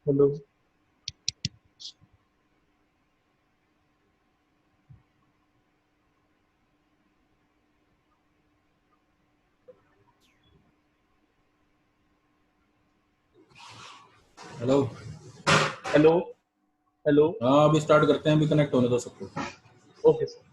Hello. Hello. Hello. Hello. हाँ, अभी start करते हैं, अभी कनेक्ट होने दो सबको। Okay sir.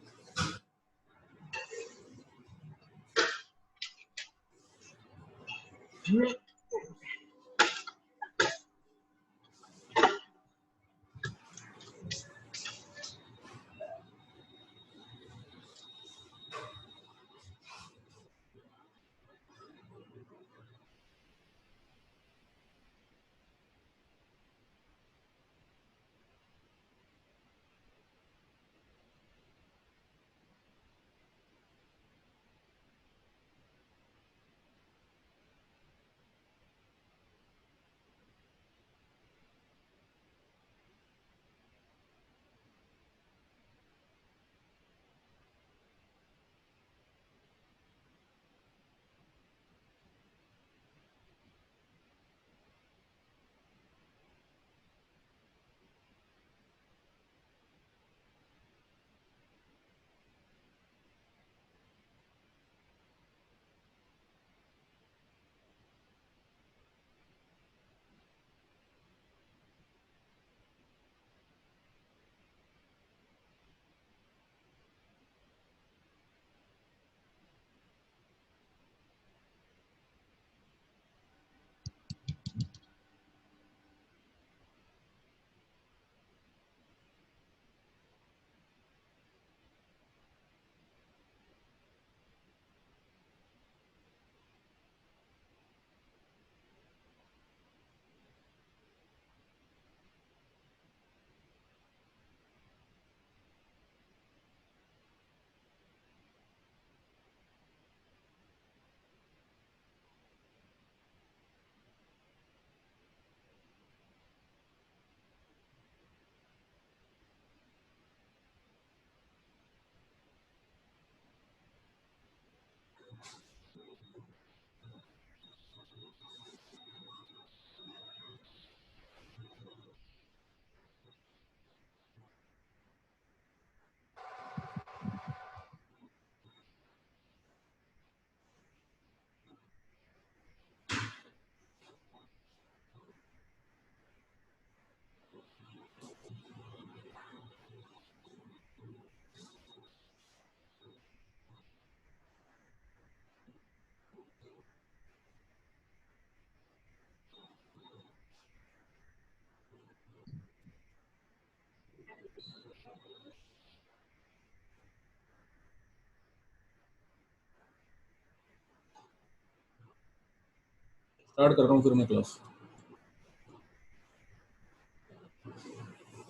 स्टार्ट कर रहा हूँ फिर मैं क्लास।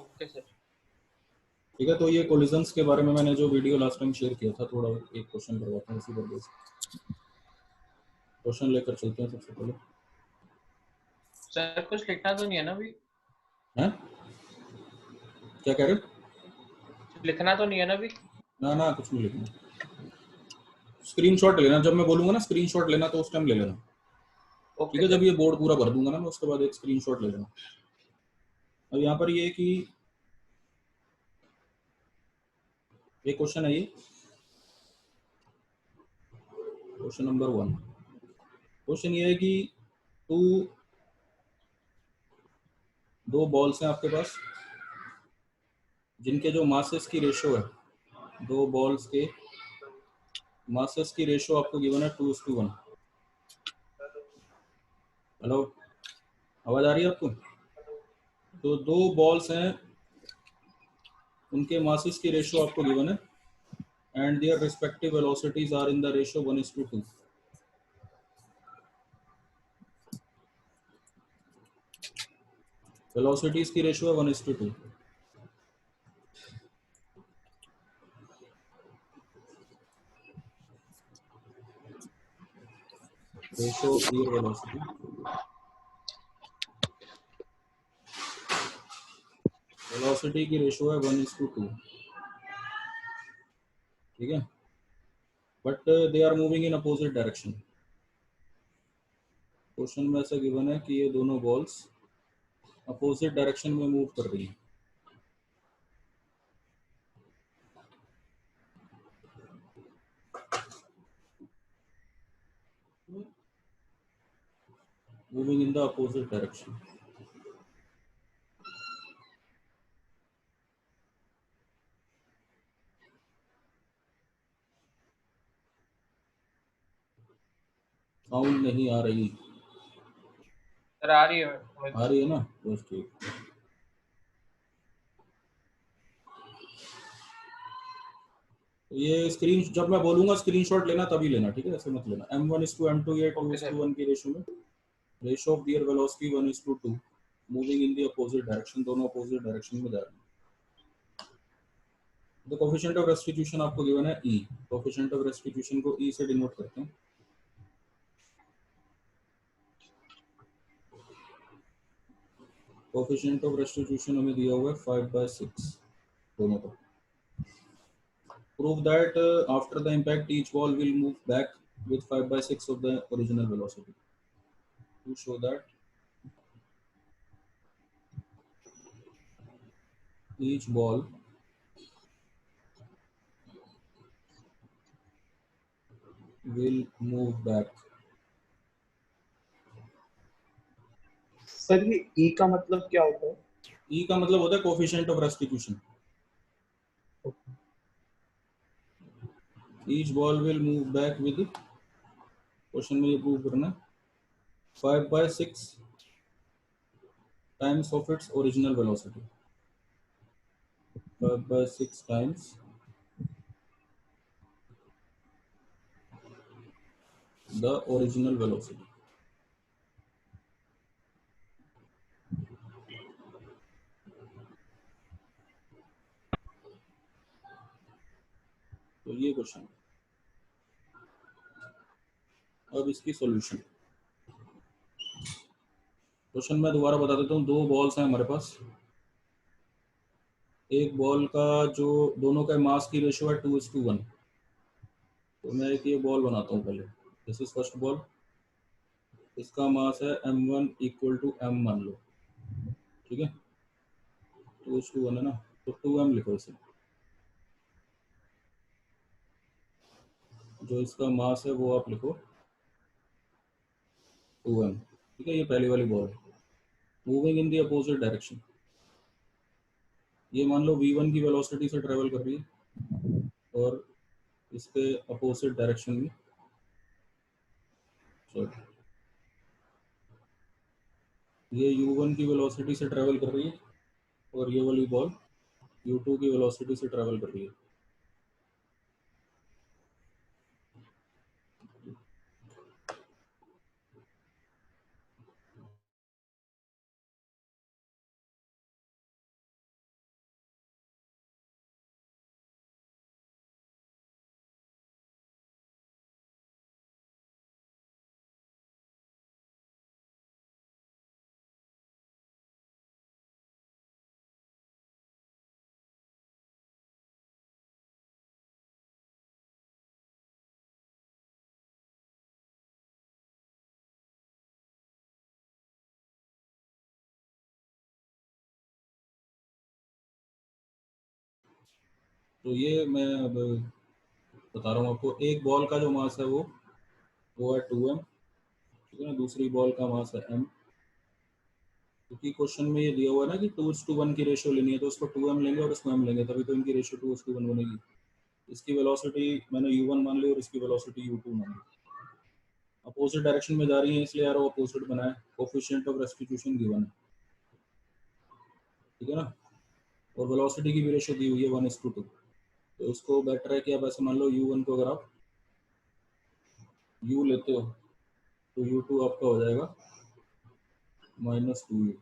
Okay sir. ठीक है, तो ये कोलिजन्स के बारे में मैंने जो वीडियो लास्ट टाइम शेयर किया था, थोड़ा एक क्वेश्चन करवाता हूँ, उसी पर बेस क्वेश्चन लेकर चलते हैं सबसे पहले। सर कुछ लिखना तो नहीं है ना अभी? हैं? क्या कह रहे हो? लिखना तो नहीं है ना अभी? ना ना, कुछ नहीं लिखना। स्क्रीनशॉट लेना, जब मैं बोलूंगा ना स्क्रीनशॉट लेना, तो उस टाइम ले लेना। ठीक ओके है, जब सर। ये बोर्ड पूरा भर दूंगा ना मैं, उसके बाद एक स्क्रीनशॉट ले लेना। अब यहाँ पर ये कि ये क्वेश्चन है, ये क्वेश्चन नंबर 1। क्वेश्चन ये है कि टू दो बॉल्स हैं आपके पास, जिनके जो मासेस की रेशो है, दो बॉल्स के मासेस की रेशो आपको गिवन है 2:1। हेलो, आवाज आ रही है आपको? तो दो बॉल्स हैं, उनके मासेस की रेशो आपको गिवन है, and their respective velocities are in the ratio 1:2। Velocities की रेशो है 1:2। रेशो एयर वेलोसिटी, वेलोसिटी की रेशो है 1:2। ठीक है, but they are moving in opposite direction. Question में ऐसा गिवन है कि ये दोनों बॉल्स अपोजिट डायरेक्शन में मूव कर रही है। Moving in the opposite direction. Sound नहीं आ रही। सर आ रही है आ रही है ना, बस ठीक। तो ये स्क्रीन, जब मैं बोलूंगा स्क्रीनशॉट लेना तभी लेना, ठीक है, ऐसे मत लेना। m1:m2 ये ओके सर। 2:1 की रेशो में ratio of their velocity 1:2, moving in the opposite direction, दोनों अपोजिट डायरेक्शन में जा रहे हैं। द कोफिशिएंट ऑफ रेस्टिट्यूशन आपको गिवन है e। कोफिशिएंट ऑफ रेस्टिट्यूशन को e से डिनोट करते हैं। कोफिशिएंट ऑफ रेस्टिट्यूशन हमें दिया हुआ है 5/6 दोनों का। Prove that after the impact each ball will move back with 5/6 of the original velocity. To show that each ball will move back. Sir ये ई का मतलब क्या होता है? E का मतलब होता है coefficient of restitution. Each ball will move back with, question में ये प्रूव करना है, 5/6 times of its original velocity। 5/6 times the original velocity। तो ये क्वेश्चन। अब इसकी सॉल्यूशन। क्वेश्चन मैं दोबारा बता देता हूँ। दो बॉल्स हैं हमारे पास। एक बॉल का जो दोनों का मास की रेशियो है 2:1। तो मैं एक ये बॉल बनाता हूँ पहले। This is first ball. इसका मास है m1 = m मान लो, ठीक है। 2:1 है ना, तो 2m लिखो इसे। जो इसका मास है वो आप लिखो 2m, ठीक है। ये पहली वाली बॉल है, moving in the opposite direction. ये मान लो v1 की वेलोसिटी से ट्रेवल कर रही है और इसके अपोजिट डायरेक्शन में, सॉरी, ये u1 की वेलोसिटी से ट्रेवल कर रही है और ये वाली बॉल u2 की वेलोसिटी से ट्रेवल कर रही है। तो ये मैं अब बता रहा हूँ आपको। एक बॉल का जो मास है वो है 2m, ठीक है ना। दूसरी बॉल का मास है m। क्योंकि क्वेश्चन में ये दिया हुआ है ना कि 2:1 की रेशियो लेनी है, तो उसको 2m लेंगे और इसको m लेंगे, तभी तो इनकी रेशियो 2:1 बनेगी। इसकी वेलोसिटी मैंने u1 मान ली और इसकी वेलोसिटी u2 मान ली। अपोजिट डायरेक्शन में जा रही है इसलिए यार अपोजिट बनाए। कोफिशिएंट ऑफ रेस्टिट्यूशन गिवन है, ठीक है ना। और वेलोसिटी की भी रेशियो दी हुई है 1:2। तो इसको बेटर है कि आप ऐसे मान लो u1 को अगर आप u लेते हो तो u2 आपका हो जाएगा -2u।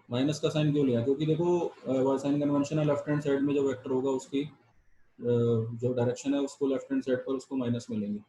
माइनस का साइन क्यों लिया? क्योंकि देखो साइन कन्वेंशन है, लेफ्ट हैंड साइड में जो वेक्टर होगा उसकी जो डायरेक्शन है उसको लेफ्ट हैंड साइड पर उसको माइनस में लेंगे।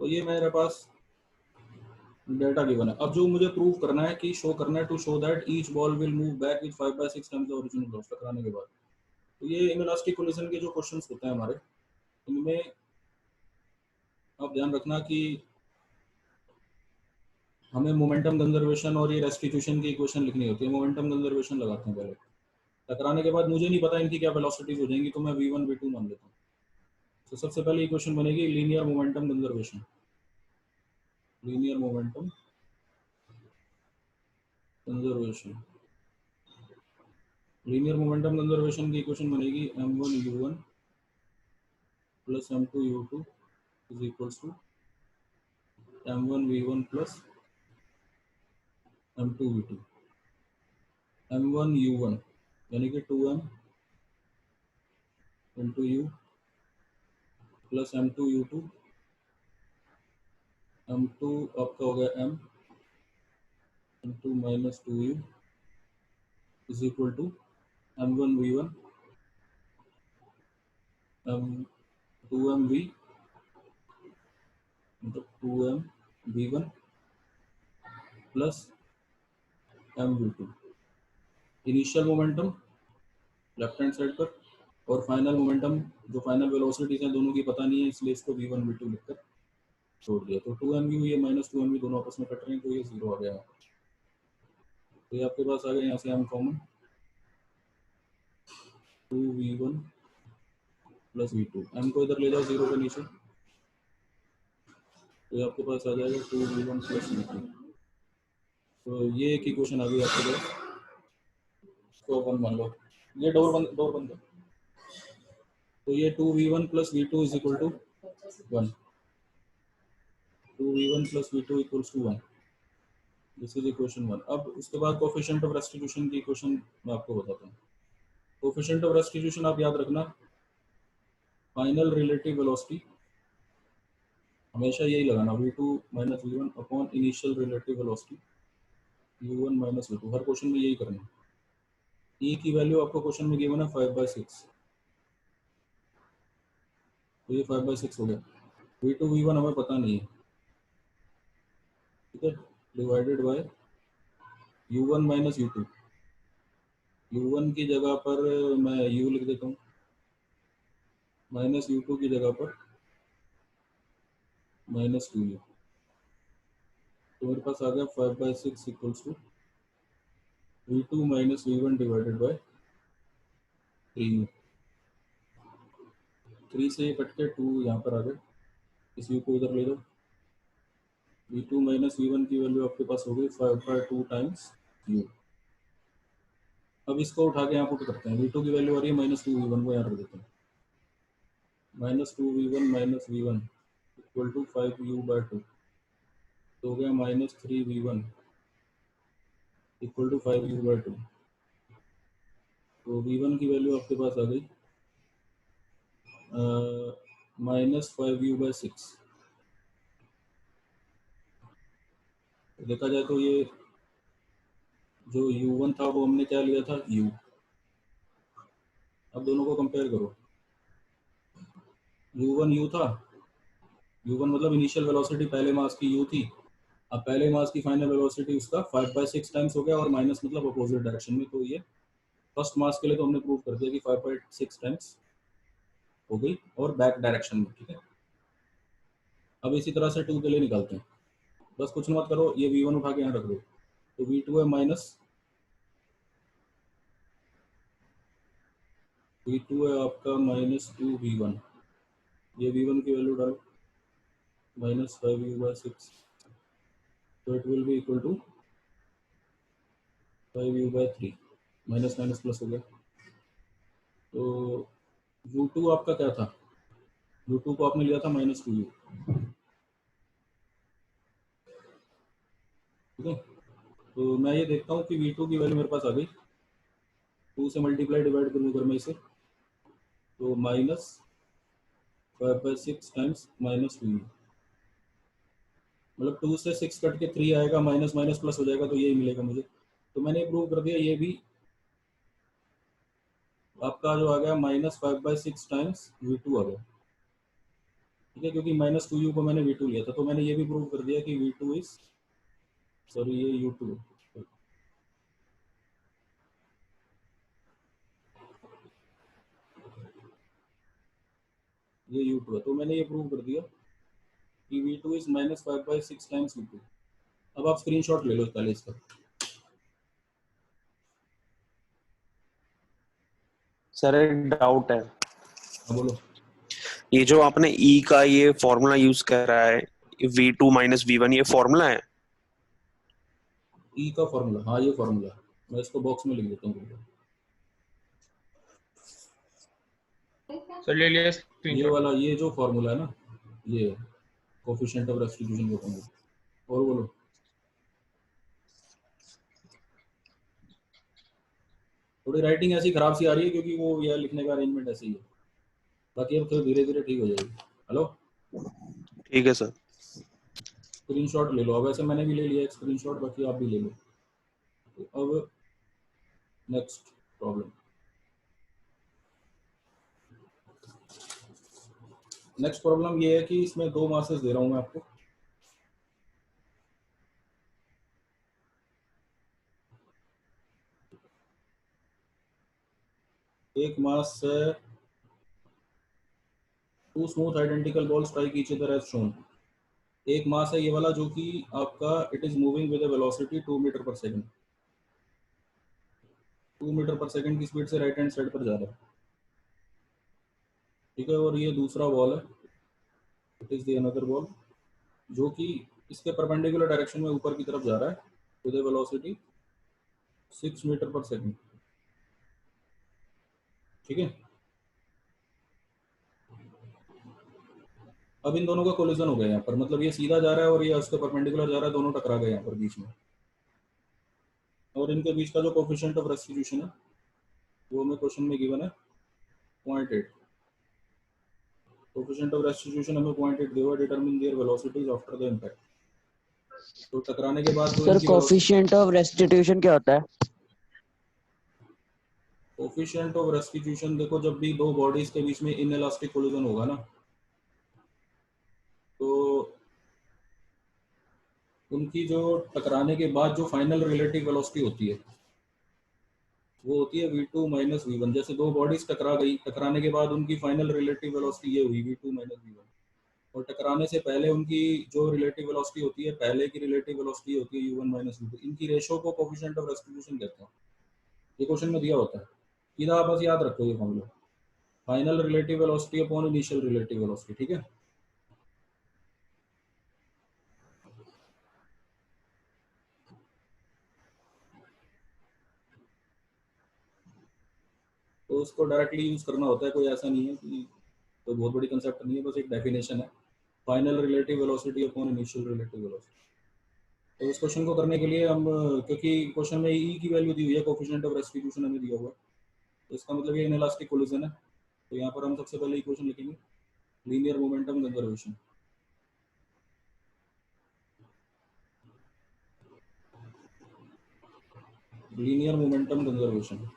तो ये मेरे पास डेटा गिवन है। अब जो मुझे प्रूव करना है कि शो करना है to show that each ball will move back with 5/6 times the original velocity टकराने के बाद। तो ये इलास्टिक कोलिजन के जो क्वेश्चंस होते हैं हमारे, इनमें आप ध्यान रखना कि हमें मोमेंटम कंजर्वेशन और ये रेस्टिट्यूशन की इक्वेशन लिखनी होती है। मोमेंटम कंजर्वेशन लगाते हैं पहले, टकराने के बाद मुझे नहीं पता इनकी क्या वेलोसिटीज हो जाएंगी, तो मैं v1 v2 मान लेता हूँ। तो सबसे पहले इक्वेशन बनेगी linear momentum conservation. Linear momentum conservation, linear momentum conservation की इक्वेशन बनेगी m1 u1 plus m2 u2 is equals to m1 v1 plus m2 v2। m1 u1 यानी कि 2m into u plus m2 u2, m2 आपका हो गया m into minus 2u is equal to m1 v1 2m v मतलब 2m v1 plus m v2। Initial momentum left hand side पर, और final momentum जो final velocities हैं दोनों की पता नहीं है, इसलिए इसको v1 v2 लिखकर छोड़ दिया। तो 2m ये माइनस 2m दोनों आपस में कट रहे हैं, तो ये 0 आ गया। तो ये आपके पास आ गया, यहाँ से m common 2v1 plus v2, m को इधर ले जाओ 0 के नीचे, तो ये आपके पास आ जाएगा 2v1 प्लस v2। तो ये एक इक्वेशन आ गई आपके पास, तो 1 मान लो, ये डोर बंद है। तो ये 2v1 plus v2 is equal to 1, 2v1 plus v2 equals to 1। This is equation 1। अब उसके बाद कोएफिशिएंट ऑफ रेस्टिट्यूशन की इक्वेशन मैं आपको बताता हूँ। कोएफिशिएंट ऑफ रेस्टिट्यूशन आप याद रखना, फाइनल रिलेटिव वेलोसिटी हमेशा यही लगाना, v2 minus v1 upon initial relative velocity u1 minus v2। हर क्वेश्चन में यही करना। e की वैल्यू आपको क्वेश्चन में गिवन है 5/6, तो ये 5/6 हो गया। v2 v1 हमें पता नहीं है, ठीक है, divided by u1 minus u2। u1 की जगह पर मैं u लिख देता हूँ, माइनस u2 की जगह पर माइनस 2u। तो मेरे पास आ गया 5/6 equals to v2 minus v1 divided by 3u। 3 से ये कट के 2 यहाँ पर आ गए, इस u को इधर ले जाओ। v2 माइनस v1 की वैल्यू आपके पास हो गई 5/2 टाइम्स u। अब इसको उठा के यहाँ पुट करते हैं, v2 की वैल्यू आ रही है माइनस 2v1, को यहाँ रख देते हैं। Minus 2v1 minus v1 equal to 5u/2, तो हो गया minus 3v1 equal to 5u/2। तो v1 की वैल्यू आपके पास आ गई माइनस 5u/6। देखा जाए तो ये जो u1 था वो हमने क्या लिया था, u। अब दोनों को कंपेयर करो, u1 u था, u1 मतलब इनिशियल वेलोसिटी पहले मास की u थी, अब पहले मास की फाइनल वेलोसिटी उसका 5/6 टाइम्स हो गया, और माइनस मतलब अपोजिट डायरेक्शन में। तो ये फर्स्ट मास के लिए तो हमने प्रूव कर दिया कि 5/6 टाइम्स हो गई, और बैक डायरेक्शन में, ठीक है। अब इसी तरह से 2 के लिए निकालते हैं, बस कुछ मत करो, ये v1 उठा के यहाँ रख दो, तो v2 है माइनस, v2 है आपका माइनस 2v1, ये v1 की वैल्यू डालो माइनस 5u/6, तो it will be equal to 5u/3, minus minus plus हो गया। तो u2 आपका क्या था, u2 को आपने लिया था माइनस 2u, ठीक है। तो मैं ये देखता हूँ कि v2 की वैल्यू मेरे पास आ गई, 2 से मल्टीप्लाई डिवाइड करूँ अगर मैं इसे, तो माइनस 5/6 टाइम्स माइनस 2u, मतलब 2 से 6 कट के 3 आएगा, माइनस माइनस प्लस हो जाएगा, तो यही मिलेगा मुझे। तो मैंने प्रूव कर दिया, ये भी आपका जो आ गया माइनस 5/6 टाइम्स v2 आ गया। ठीक है, क्योंकि -2u को मैंने v2 लिया था, तो मैंने ये भी प्रूव कर दिया कि v2 इज, सॉरी ये u2 ये u2 है, तो मैंने ये प्रूव कर दिया कि v2 इज -5/6 टाइम्स u2। अब आप स्क्रीनशॉट ले लो पहले इसका। सर एक डाउट है, हाँ बोलो। ये जो आपने ई का ये फॉर्मूला यूज करा है v2 - v1, ये फॉर्मूला है? ई का फॉर्मूला, हाँ ये फॉर्मूला, मैं इसको बॉक्स में लिख देता हूँ। सर ले लिया ये स्क्रीनशॉट। वाला, ये जो फॉर्मूला है ना, ये कोफिशिएंट ऑफ रेस्टिट्यूशन का फॉर्मूला। और बोलो। थोड़ी राइटिंग ऐसी खराब सी आ रही है क्योंकि वो यह लिखने का अरेंजमेंट ऐसे ही है, बाकी अब तो धीरे धीरे ठीक हो जाएगी। हेलो, ठीक है सर। स्क्रीनशॉट ले लो। अब ऐसे मैंने भी ले लिया एक स्क्रीनशॉट, बाकी आप भी ले लो। तो अब नेक्स्ट प्रॉब्लम, नेक्स्ट प्रॉब्लम ये है कि इसमें दो मासेस दे रहा हूँ मैं आपको। एक मास है two smooth identical ball strike each other as shown. एक मास है ये वाला जो कि आपका it is moving with a velocity 2 metre पर सेकंड, 2 मीटर पर सेकंड की स्पीड से राइट हैंड साइड पर जा रहा है, ठीक है। और ये दूसरा बॉल है, it is the another ball, जो कि इसके परपेंडिकुलर डायरेक्शन में ऊपर की तरफ जा रहा है विद अ वेलोसिटी 6 मीटर पर सेकंड, ठीक है। अब इन दोनों का कोलिजन हो गया यहाँ पर, मतलब ये सीधा जा रहा है और ये उसके परपेंडिकुलर जा रहा है, दोनों टकरा गए यहाँ पर बीच में। और इनके बीच का जो कोफिशिएंट ऑफ रेस्टिट्यूशन है वो हमें क्वेश्चन में गिवन है 0.8। कोफिशिएंट ऑफ रेस्टिट्यूशन हमें 0.8 दिया हुआ, determine there velocities after the impact. तो टकराने के बाद जो सर इनकी कोफिशिएंट ऑफ रेस्टिट्यूशन क्या होता है? कोफिशिएंट ऑफ रेस्टिट्यूशन, देखो जब भी दो बॉडीज के बीच में इनइलास्टिक कोलिजन होगा ना, तो उनकी जो टकराने के बाद जो फाइनल रिलेटिव वेलोसिटी होती है वो होती है v2 - v1। जैसे दो बॉडीज टकरा गई, टकराने के बाद उनकी फाइनल रिलेटिव वेलोसिटी ये हुई v2 - v1, और टकराने से पहले उनकी जो रिलेटिव वेलोसिटी होती है, पहले की रिलेटिव वेलोसिटी होती है u1 - u2। इनकी रेशो को कोफिशिएंट ऑफ रेस्टिट्यूशन कहते हैं। ये क्वेश्चन में दिया होता है, सीधा आप बस याद रखो ये formula, final relative velocity upon initial relative velocity, ठीक है। तो उसको डायरेक्टली यूज करना होता है, कोई ऐसा नहीं है कि कोई बहुत बड़ी कंसेप्ट नहीं है, बस एक डेफिनेशन है, final relative velocity upon initial relative velocity. तो इस क्वेश्चन को करने के लिए हम, क्योंकि क्वेश्चन में ई की वैल्यू दी हुई है, कोफिशिएंट ऑफ रेस्टिट्यूशन हमें दिया हुआ है, तो इसका मतलब ये इनइलास्टिक कोलिजन है। तो यहाँ पर हम सबसे पहले इक्वेशन लिखेंगे, linear momentum conservation. Linear momentum conservation,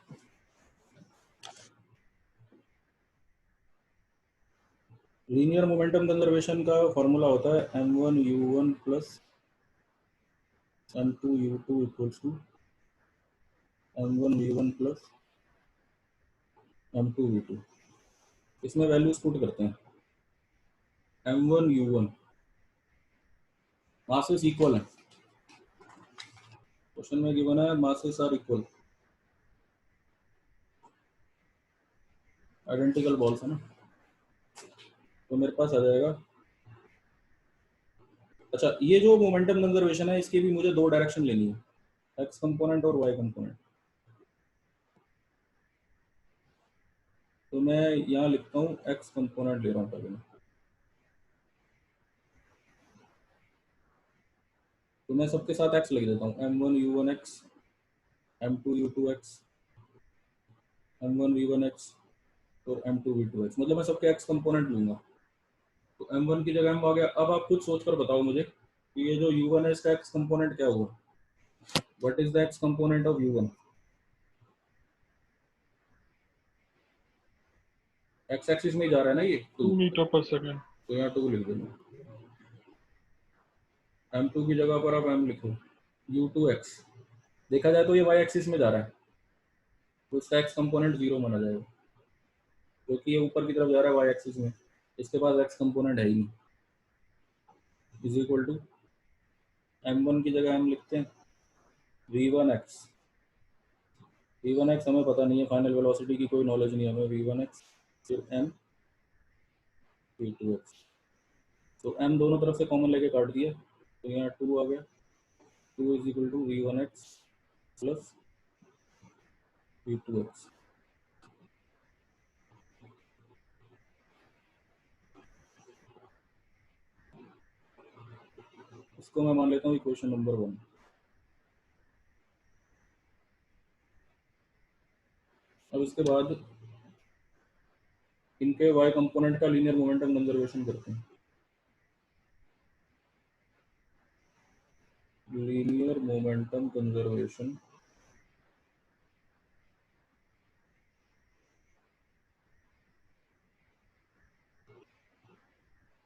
linear momentum conservation का फॉर्मूला होता है m1u1 plus m2u2 equals to m1v1 plus m2v2। इसमें वैल्यूज पुट करते हैं। m1u1 मासेस इक्वल है, क्वेश्चन में गिवन है masses are equal, identical balls है ना, तो मेरे पास आ जाएगा। अच्छा, ये जो मोमेंटम कंजर्वेशन है इसकी भी मुझे दो डायरेक्शन लेनी है, एक्स कंपोनेंट और वाई कंपोनेंट। तो मैं यहाँ लिखता हूँ एक्स कंपोनेंट ले रहा हूँ पहले मैं, तो मैं सबके साथ एक्स लिख देता हूँ, m1u1x, m2u2x, m1v1x और m2v2x, मतलब मैं सबके x कंपोनेंट लूंगा। तो m1 की जगह m आ गया। अब आप खुद सोचकर बताओ मुझे कि ये जो u1 है इसका x कंपोनेंट क्या होगा, what is the x component of u1? x axis में ही जा रहा है ना ये 2 मीटर पर सेकंड। तो यहाँ 2 लिख देना। m2 की जगह पर आप m लिखो, u2x। देखा जाए तो ये y एक्सिस में जा रहा है, तो इसका x कंपोनेंट 0 माना जाएगा, क्योंकि ये ऊपर की तरफ जा रहा है y एक्सिस में, इसके पास x कंपोनेंट है ही नहीं। इज इक्वल टू m1 की जगह m लिखते हैं v1x। v1x हमें पता नहीं है, फाइनल वेलोसिटी की कोई नॉलेज नहीं है हमें। v1x फिर m v2x, तो m दोनों तरफ से कॉमन लेके काट दिया, तो यहाँ 2 आ गया। 2 is equal to v1x plus v2x। इसको मैं मान लेता हूँ इक्वेशन नंबर 1। अब इसके बाद इनके y कंपोनेंट का लीनियर मोमेंटम कंजर्वेशन करते हैं। Linear momentum conservation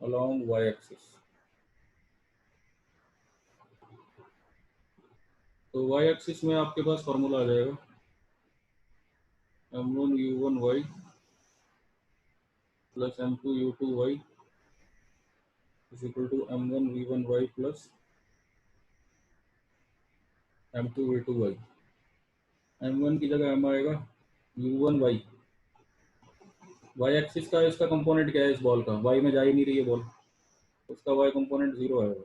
along y axis. तो y एक्सिस में आपके पास फॉर्मूला आ जाएगा m1 u1 y plus m2 u2 y is equal to m1 v1 y plus m2 v2 y। m1 की जगह m आएगा u1 y। y एक्सिस का इसका कंपोनेंट क्या है इस बॉल का, y में जा ही नहीं रही है बॉल, उसका y कंपोनेंट 0 आएगा।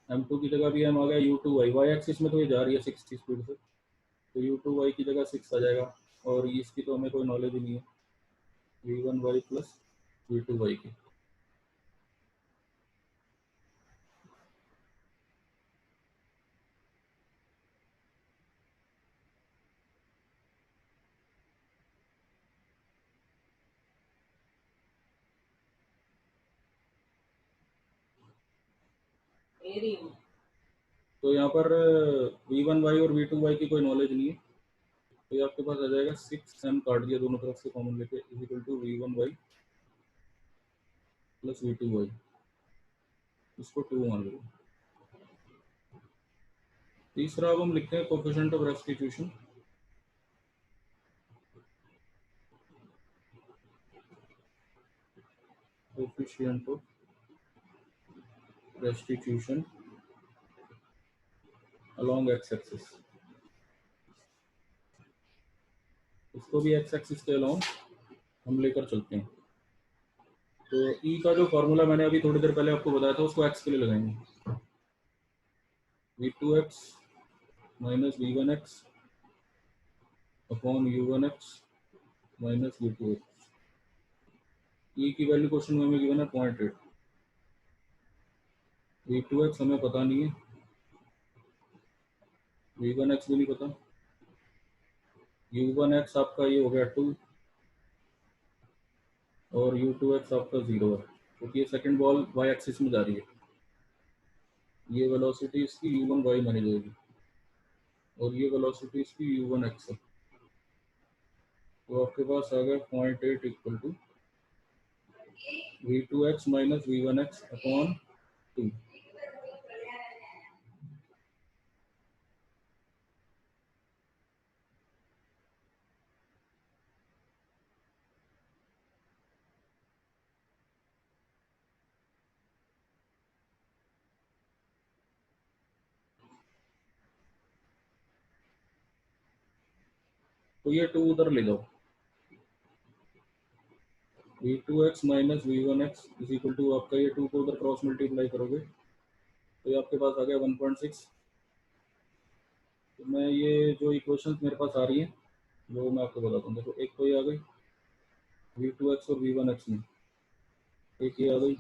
m2 की जगह भी m आ गया u2 y। y एक्सिस में तो ये जा रही है 6 की स्पीड से, तो u2 y की जगह 6 आ जाएगा, और इसकी तो हमें कोई नॉलेज ही नहीं है, v1 y plus v2 y की। तो यहाँ पर v1 y और v2 y की कोई नॉलेज नहीं है, तो ये आपके पास आ जाएगा 6m काट दिया दोनों तरफ से कॉमन लेके, is equal to v1 y plus v2 y। इसको 2 मान लो। तीसरा अब हम लिखते हैं coefficient of restitution. Coefficient of restitution along x axis. इसको भी x एक्सिस के along हम लेकर चलते हैं। तो e का जो फॉर्मूला मैंने अभी थोड़ी देर पहले आपको बताया था, उसको x के लिए लगाएंगे। v2x minus v1x upon u1x minus v2x। e की वैल्यू क्वेश्चन में हमें गिवन है 0.8। v2x हमें पता नहीं है, v1x भी नहीं पता, u1x आपका ये हो गया 2 और u2x आपका 0 है, क्योंकि ये सेकंड बॉल y एक्सिस में जा रही है। ये वेलोसिटी इसकी u1 y मानी जाएगी और ये वेलोसिटी इसकी u1x है। तो आपके पास आ गया 0.8 equal to v2x minus v1x upon 2। तो ये 2 उधर ले जाओ, v2x minus v1x is equal to आपका ये 2 को उधर क्रॉस मल्टीप्लाई करोगे तो ये आपके पास आ गया 1.6। तो मैं ये जो इक्वेशंस मेरे पास आ रही हैं वो मैं आपको बताता हूँ। देखो, एक तो ये आ गई v2x और v1x में, एक ये आ गई,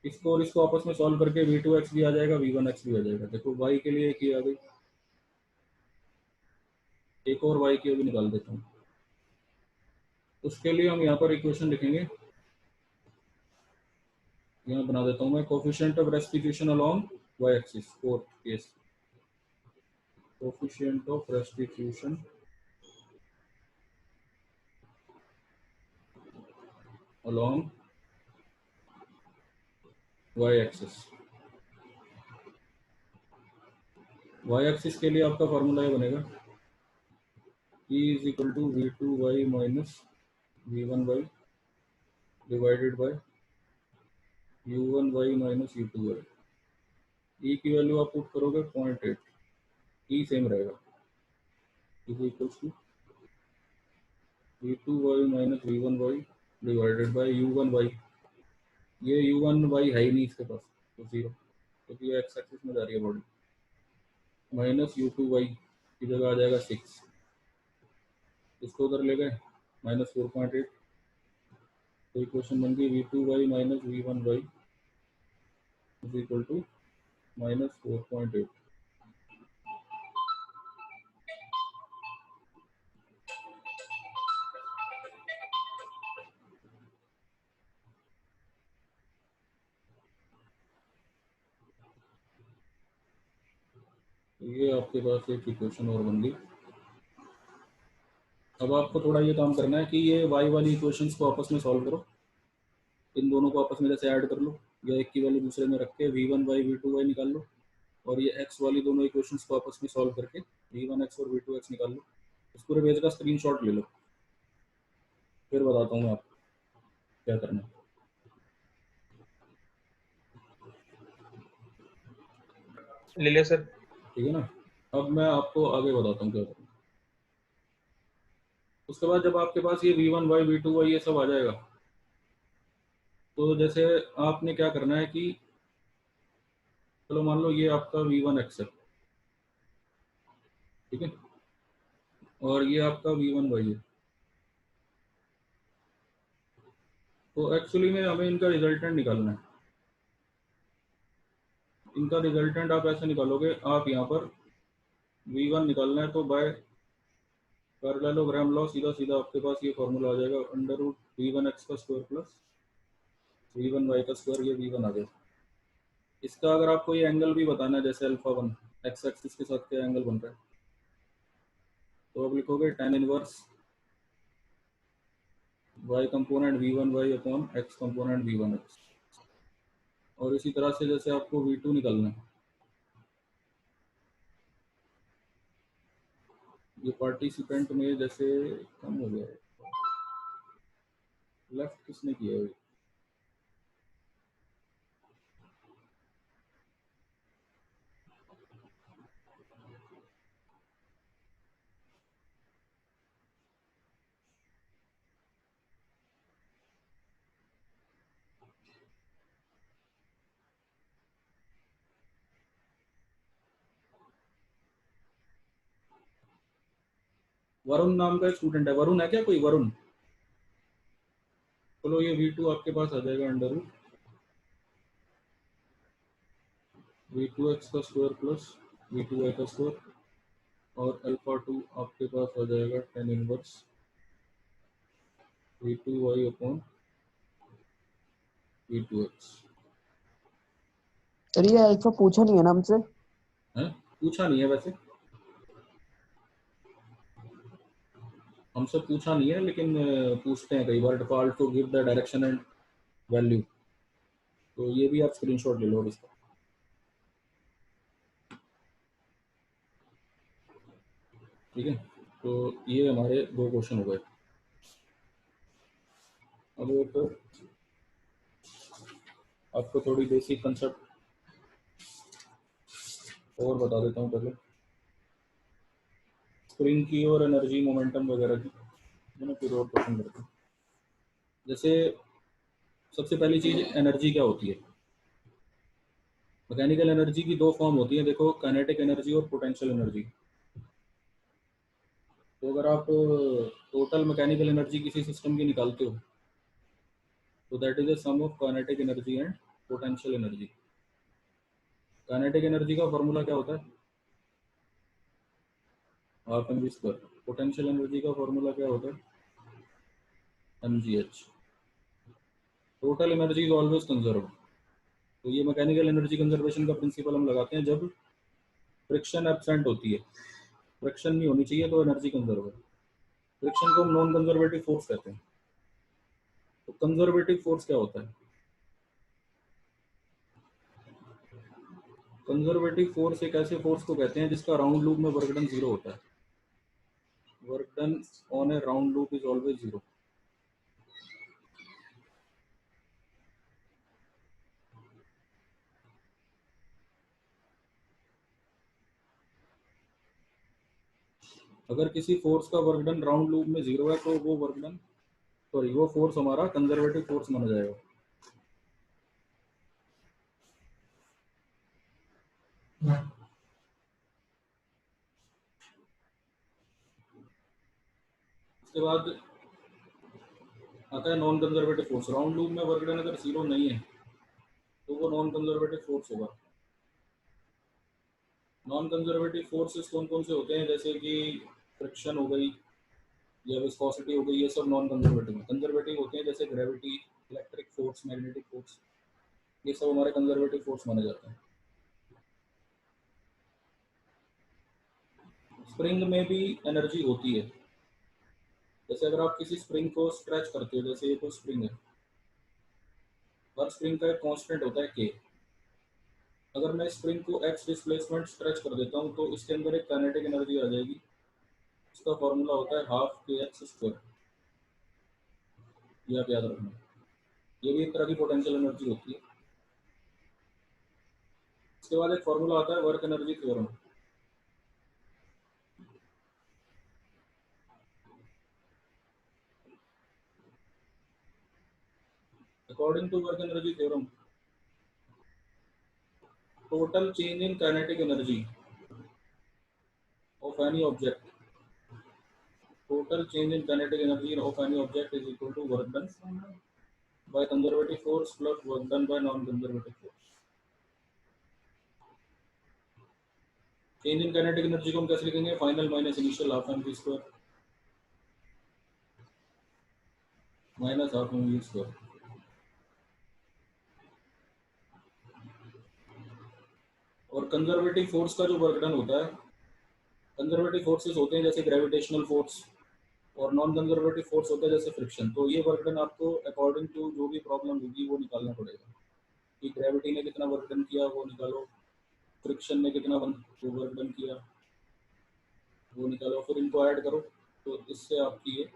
इसको और इसको आपस में सॉल्व करके v2x भी आ जाएगा, v1x भी आ जाएगा। देखो y के लिए एक ये आ गई, एक और y की भी निकाल देता हूँ। उसके लिए हम यहाँ पर इक्वेशन लिखेंगे, यहाँ बना देता हूँ मैं, coefficient of restitution along y axis, fourth case, coefficient of restitution along y axis. y axis के लिए आपका फॉर्मूला ये बनेगा E is equal to v2y minus v1y divided by u1y minus u2y। E की वैल्यू आप put करोगे 0.8, E same रहेगा, is equals to v2y minus v1y divided by u1y। ये u1y है ही नहीं इसके पास, तो 0, क्योंकि ये एक्स एक्सिस में जा रही है बॉडी, माइनस u2y की जगह आ जाएगा 6, इसको उधर ले गए माइनस 4.8, तो इक्वेशन बन गई v2y minus v1y is equal to minus 4.8। ये आपके पास एक इक्वेशन और बन गई। अब आपको थोड़ा ये काम करना है कि ये y वाली इक्वेशंस को आपस में सॉल्व करो, इन दोनों को आपस में जैसे ऐड कर लो, या एक की वैल्यू दूसरे में रख के v1y v2y निकाल लो, और ये x वाली दोनों इक्वेशंस को आपस में सॉल्व करके v1x और v2x निकाल लो। इस पूरे पेज का स्क्रीनशॉट ले लो, फिर बताता हूँ मैं आपको क्या करना है। ले लिया सर। ठीक है ना, अब मैं आपको आगे बताता हूँ क्या करना है। उसके बाद जब आपके पास ये v1y v2y ये सब आ जाएगा, तो जैसे आपने क्या करना है कि चलो मान लो ये आपका v1x है, ठीक है, और ये आपका v1y है, तो एक्चुअली में हमें इनका रिजल्टेंट निकालना है। इनका रिजल्टेंट आप ऐसे निकालोगे, आप यहाँ पर v1 निकालना है तो बाय पैरेललोग्राम लॉ सीधा सीधा आपके पास ये फॉर्मूला आ जाएगा, अंडर रूट v1x का स्क्वायर प्लस v1y का स्क्वायर, ये v1 आ जाएगा। इसका अगर आपको ये एंगल भी बताना है, जैसे अल्फा 1 एक्स एक्सिस के साथ क्या एंगल बन रहा है, तो आप लिखोगे tan inverse y component v1y upon x component v1x। और इसी तरह से जैसे आपको v2 निकालना है, ये पार्टिसिपेंट में जैसे कम हो गया है, लेफ्ट किसने किया है, वरुण नाम का एक स्टूडेंट है, वरुण है क्या कोई, वरुण? चलो ये v2 आपके पास आ जाएगा अंडर रूट v2x का स्क्वायर प्लस v2y का स्क्वायर, और अल्फा 2 आपके पास आ जाएगा tan inverse v2y upon v2x। Sir ये अल्फा पूछा नहीं है ना हमसे? है, पूछा नहीं है वैसे, हमसे पूछा नहीं है, लेकिन पूछते हैं कई बार, default to give the direction and value, तो ये भी आप स्क्रीनशॉट ले लो इसका। ठीक है, तो ये हमारे 2 क्वेश्चन हो गए। अब एक आपको थोड़ी बेसिक कंसेप्ट और बता देता हूँ पहले, स्प्रिंग की और एनर्जी मोमेंटम वगैरह की, मैंने फिर और क्वेश्चन करते हैं। जैसे सबसे पहली चीज एनर्जी क्या होती है। मैकेनिकल एनर्जी की 2 फॉर्म होती है, देखो, काइनेटिक एनर्जी और पोटेंशियल एनर्जी। तो अगर आप टोटल मैकेनिकल एनर्जी किसी सिस्टम की निकालते हो, तो that is the sum of kinetic energy and potential energy. Kinetic energy का फॉर्मूला क्या होता है, half m v square. Potential energy का फॉर्मूला क्या होता है, mgh। Total energy is always conserve. तो ये मैकेनिकल एनर्जी कंजर्वेशन का प्रिंसिपल हम लगाते हैं जब फ्रिक्शन एब्सेंट होती है, फ्रिक्शन नहीं होनी चाहिए तो एनर्जी कंजर्व है। फ्रिक्शन को हम नॉन कंजर्वेटिव फोर्स कहते हैं। तो कंजर्वेटिव फोर्स क्या होता है? कंजर्वेटिव फोर्स एक ऐसे फोर्स को कहते हैं जिसका राउंड लूप में वर्क डन 0 होता है. Work done on A round loop is always 0. अगर किसी फोर्स का वर्क डन राउंड लूप में 0 है तो वो वर्क डन वो फोर्स हमारा कंजर्वेटिव फोर्स माना जाएगा. उसके बाद आता है non conservative force. Round loop में वर्क डन अगर 0 नहीं है तो वो नॉन कंजर्वेटिव फोर्स होगा. नॉन कंजर्वेटिव फोर्सेस कौन कौन से होते हैं? जैसे कि फ्रिक्शन हो गई या विस्कोसिटी हो गई, ये सब नॉन कंजर्वेटिव है. कंजर्वेटिव होते हैं जैसे gravity, electric force, magnetic force, ये सब हमारे कंजर्वेटिव फोर्स माने जाते हैं. स्प्रिंग में भी एनर्जी होती है. जैसे अगर आप किसी स्प्रिंग को स्ट्रेच करते हो, जैसे ये कोई स्प्रिंग है, हर स्प्रिंग का एक कांस्टेंट होता है के. अगर मैं स्प्रिंग को एक्स डिस्प्लेसमेंट स्ट्रेच कर देता हूँ तो इसके अंदर एक काइनेटिक एनर्जी आ जाएगी. इसका फॉर्मूला होता है हाफ के एक्स स्क्वायर. ये आप याद रखना. ये भी एक तरह की पोटेंशियल एनर्जी होती है. इसके बाद एक फॉर्मूला आता है work energy theorem. According to work energy theorem, total change in kinetic energy of any object, total change in kinetic energy of any object is equal to work done by conservative force plus work done by non-conservative force. Change in kinetic energy को हम कैसे लिखेंगे? Final minus initial half m v square minus half m v square. और conservative force का जो work done होता है, conservative forces होते हैं जैसे ग्रेविटेशनल फोर्स, और नॉन कंजर्वेटिव फोर्स होता है जैसे फ्रिक्शन. तो ये वर्क डन आपको अकॉर्डिंग टू जो भी प्रॉब्लम होगी वो निकालना पड़ेगा कि ग्रेविटी ने कितना वर्क डन किया वो निकालो, फ्रिक्शन ने कितना वर्क डन किया वो निकालो, फिर इनको ऐड करो तो इससे आपकी ये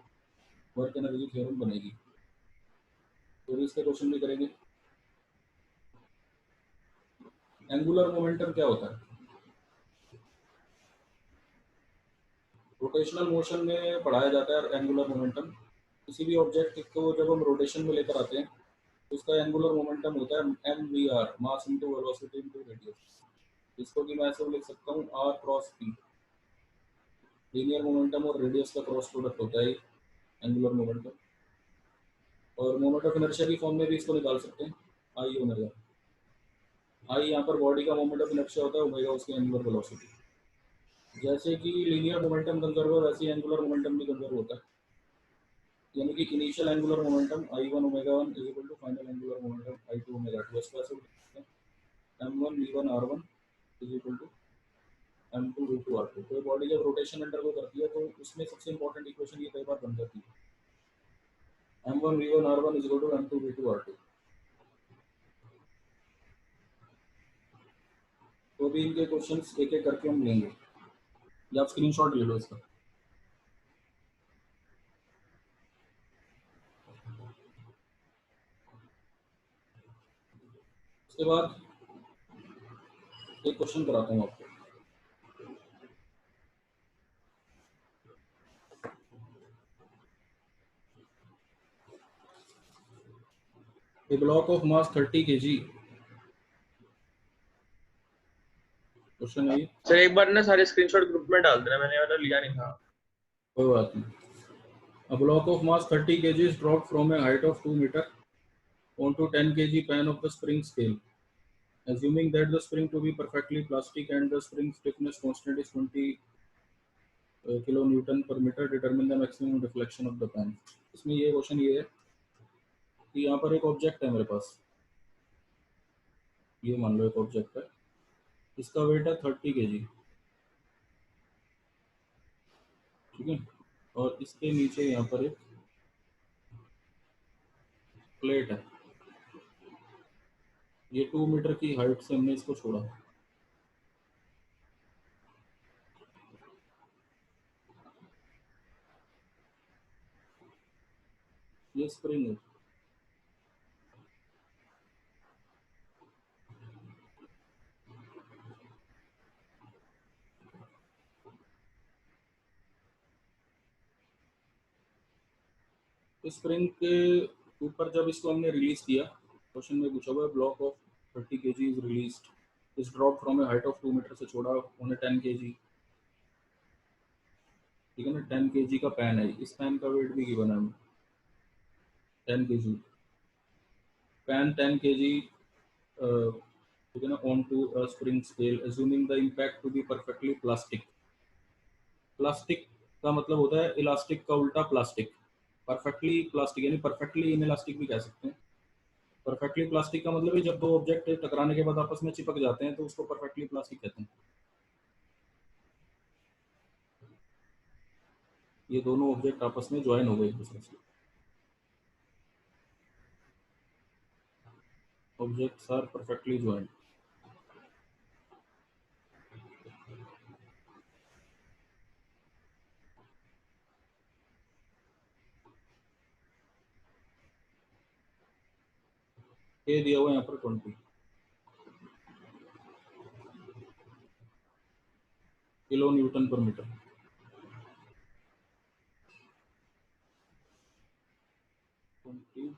वर्क एनर्जी थ्योरम बनेगी. तो इसके क्वेश्चन भी करेंगे. एंगुलर मोमेंटम क्या होता है? रोटेशनल मोशन में पढ़ाया जाता है एंगुलर मोमेंटम. किसी भी ऑब्जेक्ट को जब हम रोटेशन में लेकर आते हैं तो उसका एंगुलर मोमेंटम होता है m v r, mass into velocity into radius. इसको कि मैं ऐसे लिख सकता हूँ r cross p. Linear momentum और रेडियस का क्रॉस प्रोडक्ट होता है एंगुलर मोमेंटम. और मोमेंट ऑफ इनर्शिया की फॉर्म में भी इसको निकाल सकते हैं, आई ओमेगा. आई यहाँ पर बॉडी का मोमेंट ऑफ इनर्शिया होता है, ओमेगा उसकी एंगुलर वेलोसिटी. जैसे कि लीनियर मोमेंटम कंजर्व है वैसे ही एंगुलर मोमेंटम भी कंजर्व होता है. यानी कि initial angular momentum I1 omega 1 is equal to final angular momentum I2 omega 2. इसको ऐसे लिख सकते हैं M1 V1 R1 is equal to M2 V2 R2. तो बॉडी जब रोटेशन अंडरगो करती है तो उसमें सबसे इंपॉर्टेंट इक्वेशन ये कई बार बन जाती है M1 V1 R1 is equal to M2 V2 R2. तो भी इनके क्वेश्चंस एक एक करके हम लेंगे, या आप स्क्रीनशॉट ले लो इसका. उसके बाद एक क्वेश्चन कराता हूँ आपको. A block of mass 30 kg. Question है ये. सर एक बार ना सारे स्क्रीनशॉट ग्रुप में डाल देना, मैंने वाला लिया नहीं था. कोई बात नहीं. A block of mass 30 kg is dropped from a height of 2 meter onto 10 kg pan of the spring scale. Assuming that the spring to be perfectly plastic and the spring stiffness constant is 20 kilonewton per meter, determine the maximum deflection of the pan. इसमें ये question ये है कि यहाँ पर एक object है मेरे पास, ये मान लो एक ऑब्जेक्ट है, इसका वेट है 30 kg, ठीक है. और इसके नीचे यहाँ पर एक प्लेट है, ये 2 मीटर की हाइट से हमने इसको छोड़ा, ये स्प्रिंग है। स्प्रिंग के ऊपर जब इसको हमने रिलीज किया, क्वेश्चन में पूछा हुआ है block of 30 kg is released is drop from a height of 2 metre से छोड़ा उन्हें 10 kg, ठीक है ना। 10 kg का पैन है, इस पैन का वेट भी गिवन है हमें 10 kg, पैन 10 kg, ठीक है ना, on to a spring scale assuming the impact to be perfectly plastic. Plastic का मतलब होता है इलास्टिक का उल्टा प्लास्टिक, परफेक्टली प्लास्टिक यानी परफेक्टली इनइलास्टिक भी कह सकते हैं। परफेक्टली प्लास्टिक का मतलब है जब दो ऑब्जेक्ट टकराने के बाद आपस में चिपक जाते हैं तो उसको परफेक्टली प्लास्टिक कहते हैं। ये दोनों ऑब्जेक्ट आपस में ज्वाइन हो गए एक दूसरे से, ऑब्जेक्ट्स आर परफेक्टली ज्वाइन। ये दिया हुआ है यहाँ पर 20 किलो न्यूटन पर मीटर, 20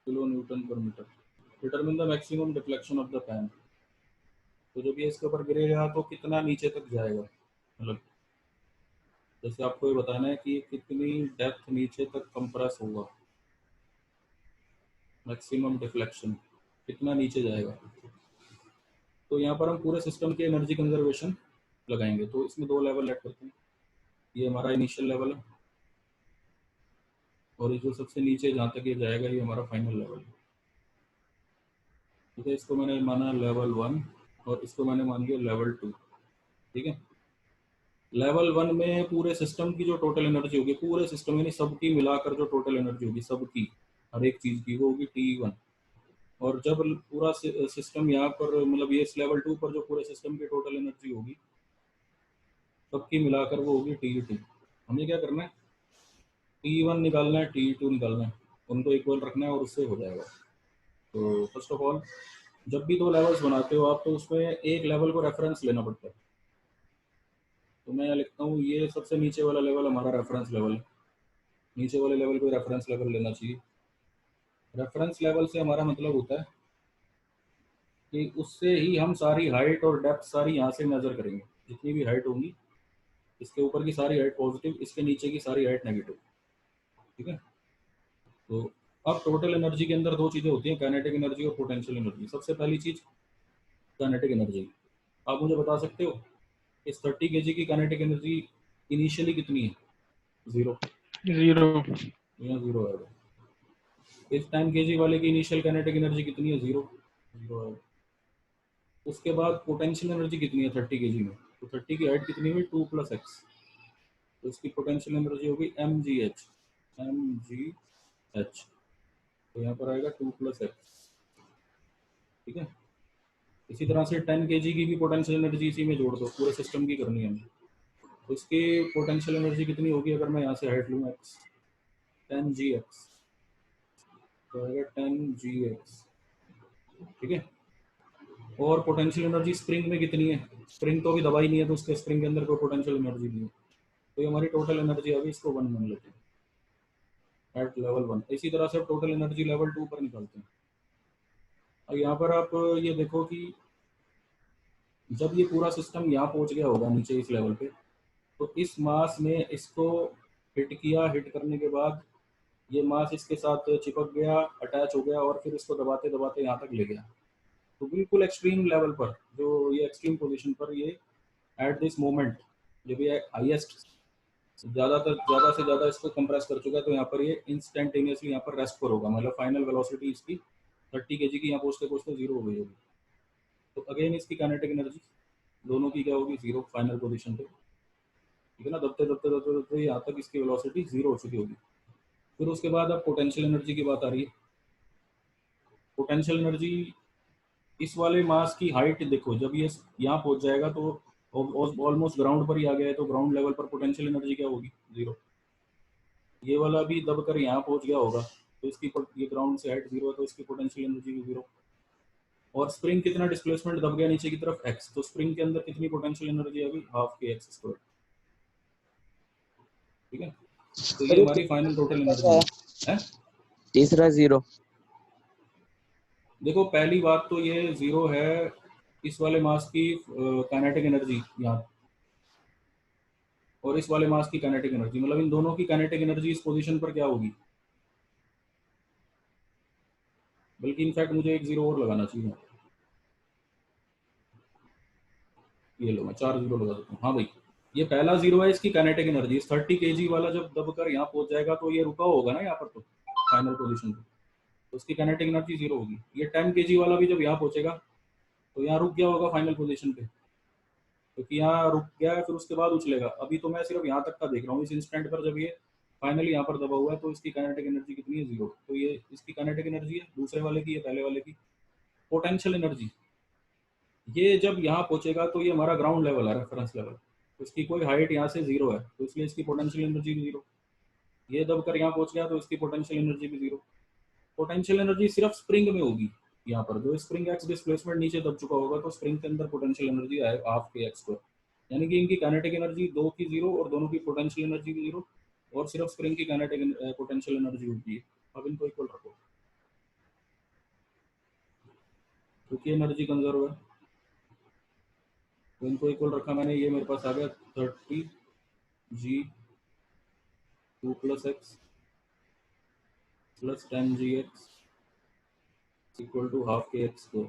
किलो न्यूटन पर metre. Determine the maximum deflection of the pan, तो जब ये इसके ऊपर गिरेगा तो कितना नीचे तक जाएगा, मतलब जैसे आपको ये बताना है कि कितनी डेप्थ नीचे तक कंप्रेस होगा, मैक्सिमम डिफ्लेक्शन कितना नीचे जाएगा। तो यहाँ पर हम पूरे सिस्टम के एनर्जी कंजर्वेशन लगाएंगे, तो इसमें दो लेवल ऐड करते हैं। ये हमारा इनिशियल लेवल है और ये जो सबसे नीचे जहाँ तक ये जाएगा ये हमारा फाइनल लेवल है, ठीक है। इसको मैंने माना लेवल 1 और इसको मैंने मान लिया लेवल 2, ठीक है। लेवल 1 में पूरे सिस्टम की जो टोटल एनर्जी होगी, पूरे सिस्टम यानी सबकी मिलाकर जो टोटल एनर्जी होगी सबकी, हर एक चीज़ की, वो होगी T1। और जब पूरा सिस्टम यहाँ पर मतलब ये इस लेवल 2 पर जो पूरे सिस्टम की टोटल एनर्जी होगी सबकी मिलाकर वो होगी T2। हमें क्या करना है, T1 निकालना है, T2 निकालना है, उनको इक्वल रखना है और उससे हो जाएगा। तो फर्स्ट ऑफ ऑल जब भी दो लेवल्स बनाते हो आप तो उसमें एक लेवल को रेफरेंस लेना पड़ता है। तो मैं यहाँ लिखता हूँ ये सबसे नीचे वाला लेवल हमारा रेफरेंस लेवल है, नीचे वाले लेवल को रेफरेंस लेवल लेना चाहिए। रेफरेंस लेवल से हमारा मतलब होता है कि उससे ही हम सारी हाइट और डेप्थ सारी यहाँ से मेजर करेंगे, जितनी भी हाइट होंगी इसके ऊपर की सारी हाइट पॉजिटिव, इसके नीचे की सारी हाइट नेगेटिव, ठीक है। तो अब टोटल एनर्जी के अंदर दो चीज़ें होती हैं, काइनेटिक एनर्जी और पोटेंशियल एनर्जी। सबसे पहली चीज़ काइनेटिक एनर्जी। आप मुझे बता सकते हो इस 30 kg की काइनेटिक एनर्जी इनिशियली कितनी है? 0, यहाँ 0 आएगा। इस 10 kg वाले की इनिशियल काइनेटिक एनर्जी कितनी है? 0 आएगा। उसके बाद पोटेंशियल एनर्जी कितनी है 30 kg में? तो 30 की हाइट कितनी हुई? 2 + x, तो इसकी पोटेंशियल एनर्जी होगी mgh, तो यहाँ पर आएगा 2 + x, ठीक है। इसी तरह से 10 kg की भी पोटेंशियल एनर्जी इसी में जोड़ दो, पूरे सिस्टम की करनी है हमें। तो इसकी पोटेंशियल एनर्जी कितनी होगी अगर मैं यहाँ से हाइट लूँ x, 10gx, तो आएगा 10gx, ठीक है। और पोटेंशियल एनर्जी स्प्रिंग में कितनी है? स्प्रिंग तो अभी दबाई नहीं है तो उसके स्प्रिंग के अंदर कोई पोटेंशियल एनर्जी नहीं है, तो ये हमारी टोटल एनर्जी अभी इसको 1 मान लेते हैं एट लेवल 1। इसी तरह से टोटल एनर्जी लेवल 2 पर निकालते हैं। और यहाँ पर आप ये देखो कि जब ये पूरा सिस्टम यहाँ पहुँच गया होगा नीचे इस लेवल पे, तो इस मास ने इसको हिट किया, हिट करने के बाद ये मास इसके साथ चिपक गया, अटैच हो गया और फिर इसको दबाते दबाते यहाँ तक ले गया। तो बिल्कुल एक्सट्रीम लेवल पर, जो ये एक्सट्रीम पोजीशन पर ये एट दिस मोमेंट जब ये हाईएस्ट ज़्यादा से ज़्यादा इसको कंप्रेस कर चुका है, तो यहाँ पर ये इंस्टेंटेनियसली यहाँ पर रेस्ट पर होगा, मतलब फाइनल वेलोसिटी इसकी 30 kg की यहाँ पहुँचते पहुँचते 0 हो गई होगी। तो अगेन इसकी काइनेटिक एनर्जी दोनों की क्या होगी? 0 फाइनल पोजीशन पे, ठीक है ना। दबते दबते दबते दबते यहाँ तक इसकी वेलोसिटी 0 हो चुकी होगी। फिर उसके बाद अब पोटेंशियल एनर्जी की बात आ रही है। पोटेंशियल एनर्जी इस वाले मास की हाइट देखो, जब ये यहाँ पहुंच जाएगा तो ऑलमोस्ट ग्राउंड पर ही आ गया है, तो ग्राउंड लेवल पर पोटेंशियल एनर्जी क्या होगी? 0। ये वाला भी दब कर यहाँ पहुंच गया होगा, तो इसकी ये ग्राउंड से हाइट 0 है, तो इसकी पोटेंशियल एनर्जी भी 0। और स्प्रिंग कितना डिस्प्लेसमेंट दब गया नीचे की तरफ? x, तो स्प्रिंग के अंदर कितनी पोटेंशियल एनर्जी आ गई? हाफ के एक्स स्क्वायर। ठीक है, तो ये हमारी फाइनल टोटल एनर्जी है। तीसरा 0। देखो पहली बात तो ये 0 है इस वाले मास की काइनेटिक एनर्जी यहाँ, और इस वाले मास की काइनेटिक एनर्जी, मतलब इन दोनों की काइनेटिक एनर्जी इस पोजीशन पर क्या होगी? बल्कि इनफैक्ट मुझे एक 0 और लगाना चाहिए। ये लो, मैं 4 0 लगा देता हूँ। हाँ भाई, ये पहला 0 है इसकी काइनेटिक एनर्जी। इस 30 kg वाला जब दबकर यहाँ पहुंच जाएगा तो ये रुका होगा ना यहाँ पर, तो फाइनल पोजीशन पे, तो उसकी काइनेटिक एनर्जी 0 होगी। ये 10 kg वाला भी जब यहाँ पहुंचेगा तो यहाँ रुक गया होगा फाइनल पोजीशन पे, क्योंकि यहाँ रुक गया है, फिर उसके बाद उछलेगा। अभी तो मैं सिर्फ यहाँ तक का देख रहा हूँ। इस इंस्टेंट पर जब ये फाइनली यहाँ पर दबा हुआ है तो इसकी काइनेटिक एनर्जी कितनी है? 0। तो ये इसकी काइनेटिक एनर्जी है, दूसरे वाले की, ये पहले वाले की। पोटेंशियल एनर्जी, ये जब यहाँ पहुंचेगा तो ये हमारा ग्राउंड लेवल है, रेफरेंस लेवल, तो इसकी कोई हाइट यहाँ से 0 है, तो इसलिए इसकी पोटेंशियल एनर्जी भी 0। ये दबकर यहाँ पहुंच गया तो इसकी पोटेंशियल एनर्जी भी 0। पोटेंशियल एनर्जी सिर्फ स्प्रिंग में होगी। यहाँ पर जो स्प्रिंग एक्स डिस्प्लेसमेंट नीचे दब चुका होगा तो स्प्रिंग के अंदर पोटेंशियल एनर्जी आए हाफ के एक्स स्क्वायर, यानी कि इनकी काइनेटिक एनर्जी 2 की 0 और दोनों की पोटेंशियल एनर्जी भी 0, और सिर्फ स्प्रिंग की काइनेटिक पोटेंशियल एनर्जी होती है। अब इनको इक्वल रखो क्योंकि एनर्जी कंजर्व है, तो इनको इक्वल रखा मैंने। ये मेरे पास आ गया 30 g 2 + x + 10 gx equal to half के एक्स स्क्वायर।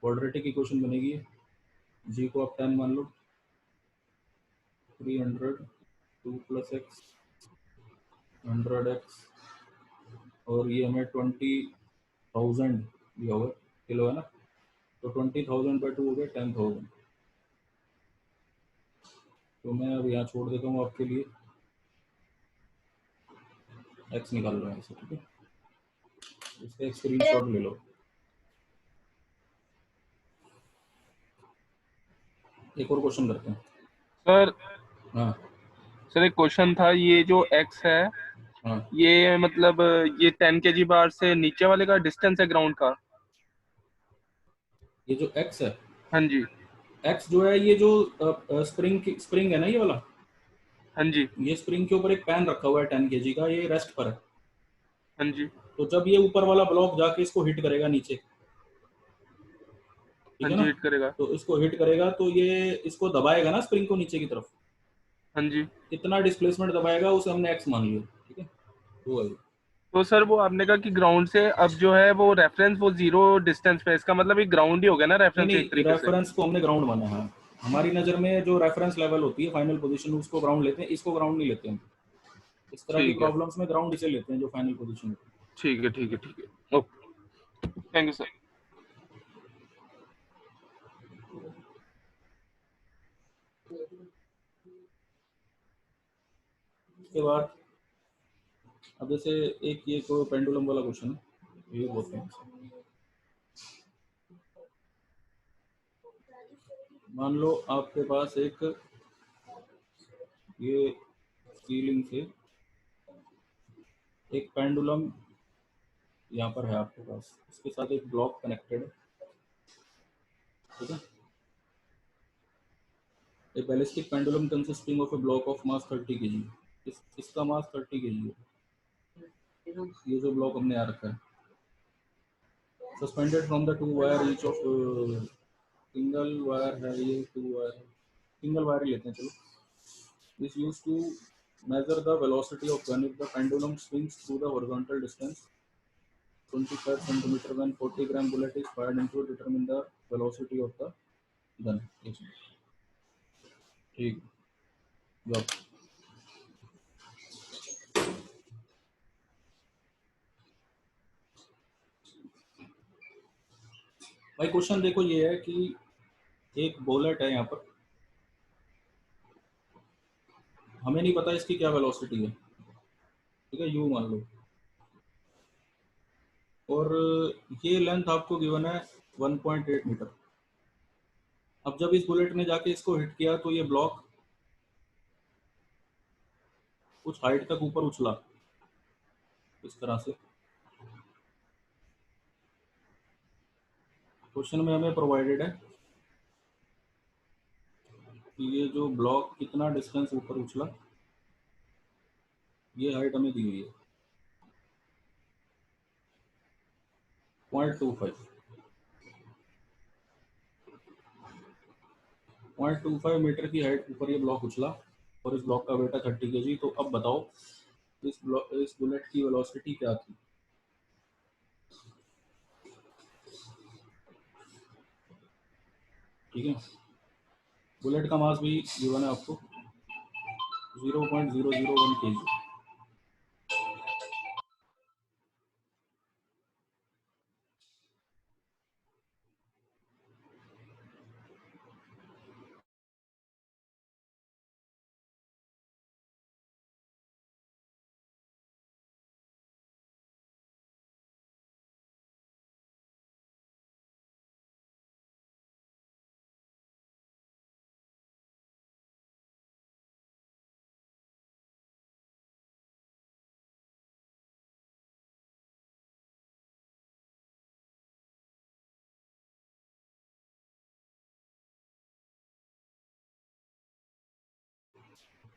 क्वाड्रेटिक इक्वेशन बनेगी। g को आप 10 मान लो, 300 2 + x 100x, और ये हमें 20,000 दिया हुआ किलो है ना, तो 20,000 / 2 हो गया 10,000। तो मैं अब यहाँ छोड़ देता हूँ आपके लिए, x निकाल रहा है इसे। ठीक है, इसका एक स्क्रीनशॉट ले लो। एक और क्वेश्चन करते हैं सर। हाँ सर एक क्वेश्चन था, ये जो x है, हाँ, ये मतलब ये 10 kg बार से नीचे वाले का डिस्टेंस है ग्राउंड का? ये जो x है, हाँ जी। x जो है ये जो स्प्रिंग है ना, ये वाला, हाँ जी। ये स्प्रिंग के ऊपर एक पैन रखा हुआ है 10 kg का, ये रेस्ट पर है। हाँ जी। तो जब ये ऊपर वाला ब्लॉक जाके इसको हिट करेगा नीचे, ठीक हाँ है जी, ना, हिट करेगा। तो इसको हिट करेगा तो ये इसको दबाएगा ना, स्प्रिंग को नीचे की तरफ। हाँ जी। कितना डिस्प्लेसमेंट दबाएगा उसे हमने x मान लिया। ठीक है, वो है। तो सर वो आपने कहा कि ग्राउंड से अब जो है वो रेफरेंस वो 0 डिस्टेंस पे, इसका मतलब ये ग्राउंड ही हो गया ना रेफरेंस एक नहीं, तरीके से? रेफरेंस को हमने ग्राउंड माना है। हमारी नज़र में जो रेफरेंस लेवल होती है फाइनल पोजीशन, उसको ग्राउंड लेते हैं, इसको ग्राउंड नहीं लेते हम। इस तरह की ठीक है। प्रॉब्लम्स में ग्राउंड इसे लेते हैं जो फाइनल पोजीशन होती है। ठीक है, ठीक है, ठीक है, ओके, थैंक यू सर। उसके बाद अब जैसे एक ये तो पेंडुलम वाला क्वेश्चन है, ये बहुत फेमस है। मान लो आपके पास एक ये सीलिंग से एक पेंडुलम यहाँ पर है आपके पास, इसके साथ एक ब्लॉक कनेक्टेड है। ठीक है, a ballistic pendulum consisting of a block of mass 30 kg। इसका मास 30 kg है, ये जो ब्लॉक हमने यहाँ रखा है। Suspended from the 2 wire each of single wire है, ये 2 वायर है, सिंगल वायर लेते हैं चलो। This use to measure the velocity of gun if the pendulum swings through the horizontal distance 25 cm when 40 gram bullet is fired into it, determine the velocity of the gun। ठीक, job. भाई question देखो, ये है कि एक bullet है यहाँ पर, हमें नहीं पता इसकी क्या वेलोसिटी है। ठीक है, यू मान लो, और ये लेंथ आपको गिवन है 1.8 मीटर। अब जब इस बुलेट ने जाके इसको हिट किया तो ये ब्लॉक कुछ हाइट तक ऊपर उछला इस तरह से। क्वेश्चन में हमें प्रोवाइडेड है कि ये जो ब्लॉक कितना डिस्टेंस ऊपर उछला, ये हाइट हमें दी हुई है 0.25 मीटर की हाइट ऊपर ये ब्लॉक उछला और इस ब्लॉक का वेट है 30 kg। तो अब बताओ इस बुलेट की वेलोसिटी क्या थी? ठीक है, बुलेट का मास भी गिवन है आपको 0.001 kg।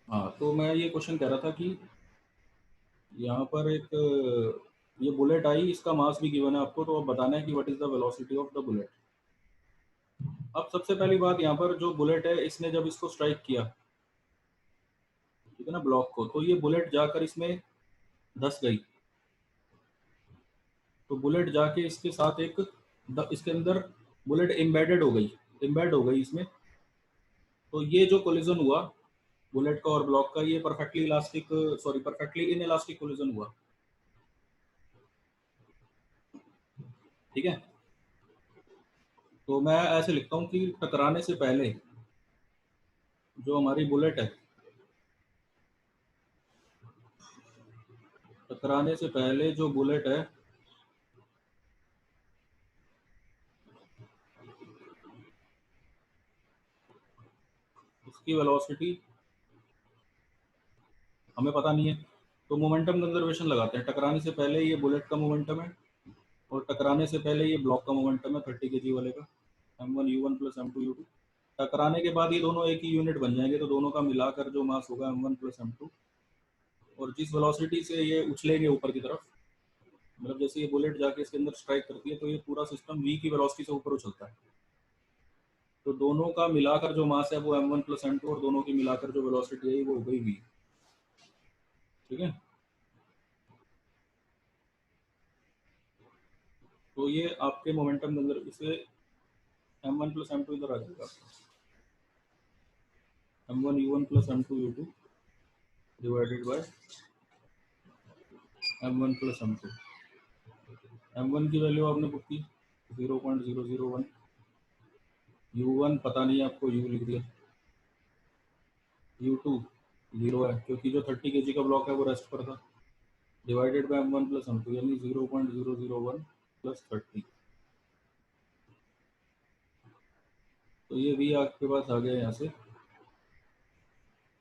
हाँ, तो मैं ये क्वेश्चन कह रहा था कि यहाँ पर एक ये बुलेट आई, इसका मास भी गिवन है आपको, तो अब बताना है कि what is the velocity of the bullet. अब सबसे पहली बात, यहाँ पर जो बुलेट है इसने जब इसको स्ट्राइक किया, ठीक है ना, ब्लॉक को, तो ये बुलेट जाकर इसमें धस गई। तो बुलेट जाके इसके साथ इसके अंदर बुलेट एम्बेड हो गई इसमें। तो ये जो कोलिजन हुआ बुलेट का और ब्लॉक का, ये परफेक्टली इनइलास्टिक कोलिजन हुआ। ठीक है, तो मैं ऐसे लिखता हूँ कि टकराने से पहले जो हमारी बुलेट है, टकराने से पहले जो बुलेट है उसकी वेलोसिटी हमें पता नहीं है, तो मोमेंटम कंजर्वेशन लगाते हैं। टकराने से पहले ये बुलेट का मोमेंटम है और टकराने से पहले ये ब्लॉक का मोमेंटम है 30 kg वाले का, m1u1 प्लस m2u2। टकराने के बाद ये दोनों एक ही यूनिट बन जाएंगे, तो दोनों का मिलाकर जो मास होगा m1 प्लस m2। और जिस वेलोसिटी से ये उछलेंगे ऊपर की तरफ, मतलब जैसे ये बुलेट जाके इसके अंदर स्ट्राइक करती है तो ये पूरा सिस्टम v की वेलोसिटी से ऊपर उछलता है। तो दोनों का मिलाकर जो मास है वो m1 प्लस m2 और दोनों की मिलाकर जो वेलोसिटी है वो हो गई v। ठीक है, तो ये आपके मोमेंटम अंदर इसे m1 प्लस m2 इधर आ जाएगा, m1u1 plus m2u2 divided by m1 plus m2। m1 की वैल्यू आपने पुट की 0.001, u1 पता नहीं आपको, u लिख दिया, u2 0 है क्योंकि जो 30 kg का ब्लॉक है वो रेस्ट पर था, divided by m1 plus m2 यानी 0.001 प्लस 30। तो ये v आपके पास आ गया यहाँ से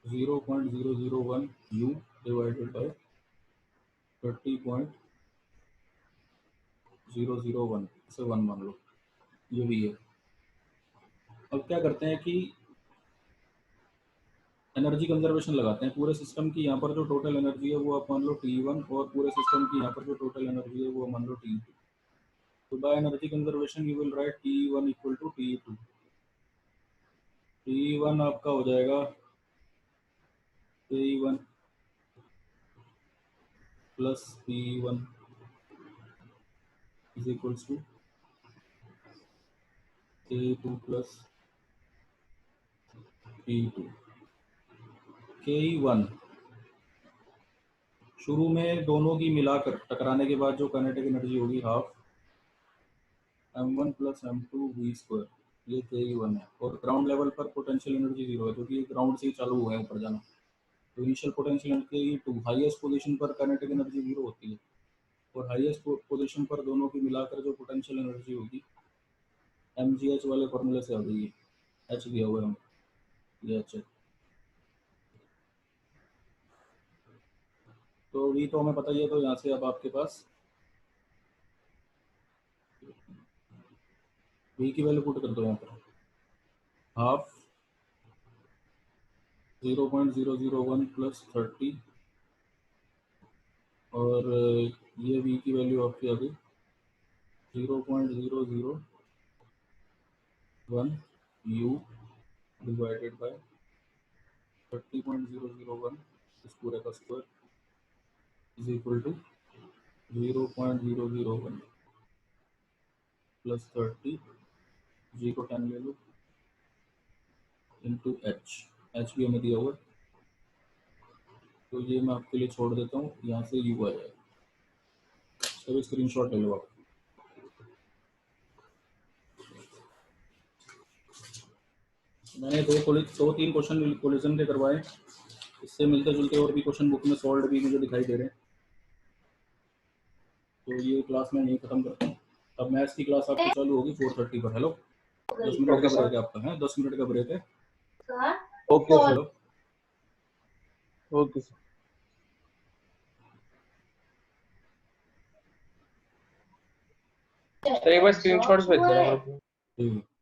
0.001 u डिवाइडेड बाय 30.001 से 1 मान लो, ये भी है। अब क्या करते हैं कि एनर्जी कंजर्वेशन लगाते हैं पूरे सिस्टम की। यहाँ पर जो टोटल एनर्जी है वो आप मान लो T1 और पूरे सिस्टम की यहाँ पर जो टोटल एनर्जी है वो मान लो T2। तो by energy conservation you will write T1 equal to T2। T1 आपका हो जाएगा K1 plus P1 is equals to K2 plus P2। K1 शुरू में दोनों की मिलाकर टकराने के बाद जो काइनेटिक एनर्जी होगी half m1 plus m2 v square, ये K1 है। और ग्राउंड लेवल पर पोटेंशियल एनर्जी 0 है क्योंकि ग्राउंड से ही चालू हुआ है ऊपर जाना। तो initial potential energy 2, highest position पर काइनेटिक एनर्जी 0 होती है। और हाईएस्ट पोजीशन पर दोनों की मिलाकर जो पोटेंशियल एनर्जी होगी mgh वाले फॉर्मूले से आ गई है, h दिया हुआ है हमें, ये h है। तो v तो हमें पता ही है, तो यहाँ से अब आपके पास v की वैल्यू पुट कर दो यहाँ पर, हाफ 0.001 प्लस 30 और ये v की वैल्यू आपकी आ गई 0.001 u डिवाइडेड बाय 30.001 इस पूरे का square is equal to 0.001 plus 30, जी को 10 ले लो, इंटू एच भी हमें दिया हुआ है, तो ये मैं आपके लिए छोड़ देता हूँ, यहाँ से यू आ जाएगा। सभी स्क्रीनशॉट ले लो आप। मैंने दो तीन क्वेश्चन कोलिजन के करवाए, इससे मिलते जुलते और भी क्वेश्चन बुक में सॉल्व भी मुझे दिखाई दे रहे हैं, तो ये क्लास में नहीं खत्म करता हूँ। अब मैथ्स की क्लास आपकी चालू होगी 4:30 पर। हेलो, 10 मिनट का ब्रेक है आपका, है 10 मिनट का ब्रेक है। Okay sir, hello, okay sir. तो एक बार स्क्रीनशॉट्स भेज देना ग्रुप में। ठीक है।